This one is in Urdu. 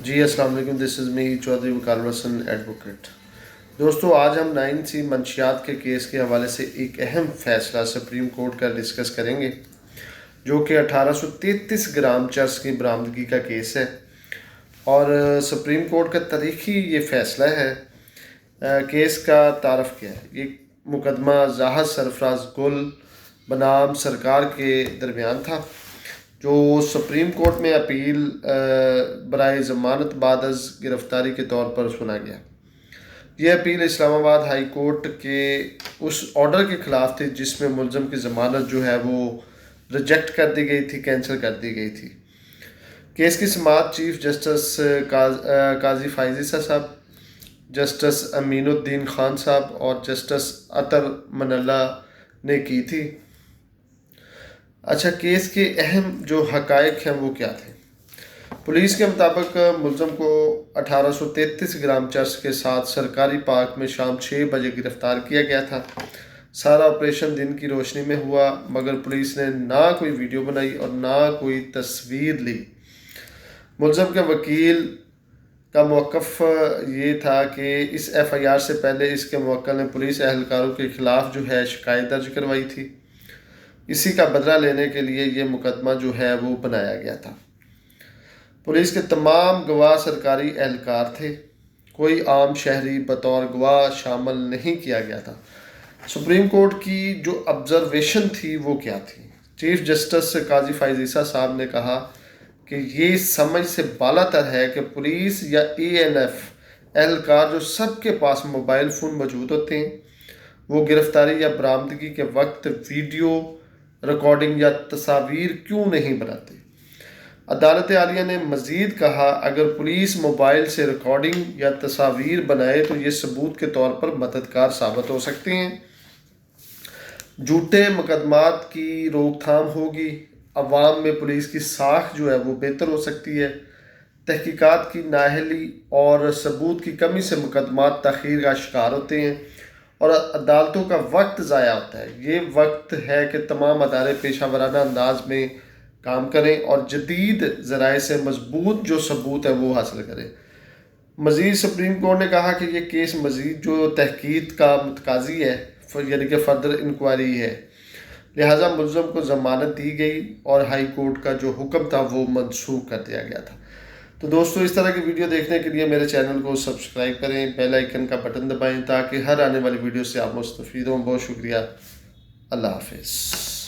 جی السلام علیکم، دس از می چودھری وقار حسن ایڈوکیٹ۔ دوستو، آج ہم 9C منشیات کے کیس کے حوالے سے ایک اہم فیصلہ سپریم کورٹ کا ڈسکس کریں گے، جو کہ 1833 گرام چرس کی برآمدگی کا کیس ہے اور سپریم کورٹ کا تاریخی یہ فیصلہ ہے۔ کیس کا تعارف کیا ہے؟ یہ مقدمہ زاہد سرفراز گل بنام سرکار کے درمیان تھا، جو سپریم کورٹ میں اپیل برائے ضمانت بعد از گرفتاری کے طور پر سنا گیا۔ یہ اپیل اسلام آباد ہائی کورٹ کے اس آرڈر کے خلاف تھی جس میں ملزم کی ضمانت جو ہے وہ ریجیکٹ کر دی گئی تھی، کینسل کر دی گئی تھی۔ کیس کی سماعت چیف جسٹس قاضی فائز عیسیٰ صاحب، جسٹس امین الدین خان صاحب اور جسٹس اطہر من اللہ نے کی تھی۔ اچھا، کیس کے اہم جو حقائق ہیں وہ کیا تھے؟ پولیس کے مطابق ملزم کو 1833 گرام چرس کے ساتھ سرکاری پارک میں شام 6 بجے گرفتار کیا گیا تھا۔ سارا آپریشن دن کی روشنی میں ہوا، مگر پولیس نے نہ کوئی ویڈیو بنائی اور نہ کوئی تصویر لی۔ ملزم کے وکیل کا موقف یہ تھا کہ اس FIR سے پہلے اس کے موکل نے پولیس اہلکاروں کے خلاف جو ہے شکایت درج کروائی تھی۔ اسی کا بدلہ لینے کے لیے یہ مقدمہ جو ہے وہ بنایا گیا تھا۔ پولیس کے تمام گواہ سرکاری اہلکار تھے، کوئی عام شہری بطور گواہ شامل نہیں کیا گیا تھا۔ سپریم کورٹ کی جو آبزرویشن تھی وہ کیا تھی؟ چیف جسٹس قاضی فائز عیسیٰ صاحب نے کہا کہ یہ سمجھ سے بالا تر ہے کہ پولیس یا ANF اہلکار جو سب کے پاس موبائل فون موجود ہوتے ہیں، وہ گرفتاری یا برآمدگی کے وقت ویڈیو ریکارڈنگ یا تصاویر کیوں نہیں بناتے؟ عدالت عالیہ نے مزید کہا، اگر پولیس موبائل سے ریکارڈنگ یا تصاویر بنائے تو یہ ثبوت کے طور پر مددگار ثابت ہو سکتے ہیں۔ جھوٹے مقدمات کی روک تھام ہوگی، عوام میں پولیس کی ساکھ جو ہے وہ بہتر ہو سکتی ہے۔ تحقیقات کی نااہلی اور ثبوت کی کمی سے مقدمات تاخیر کا شکار ہوتے ہیں اور عدالتوں کا وقت ضائع ہوتا ہے۔ یہ وقت ہے کہ تمام ادارے پیشہ ورانہ انداز میں کام کریں اور جدید ذرائع سے مضبوط جو ثبوت ہے وہ حاصل کریں۔ مزید سپریم کورٹ نے کہا کہ یہ کیس مزید جو تحقیق کا متقاضی ہے، یعنی کہ فردر انکوائری ہے، لہٰذا ملزم کو ضمانت دی گئی اور ہائی کورٹ کا جو حکم تھا وہ منسوخ کر دیا گیا تھا۔ تو دوستو، اس طرح کی ویڈیو دیکھنے کے لیے میرے چینل کو سبسکرائب کریں، بیل آئیکن کا بٹن دبائیں تاکہ ہر آنے والی ویڈیو سے آپ مستفید ہوں۔ بہت شکریہ، اللہ حافظ۔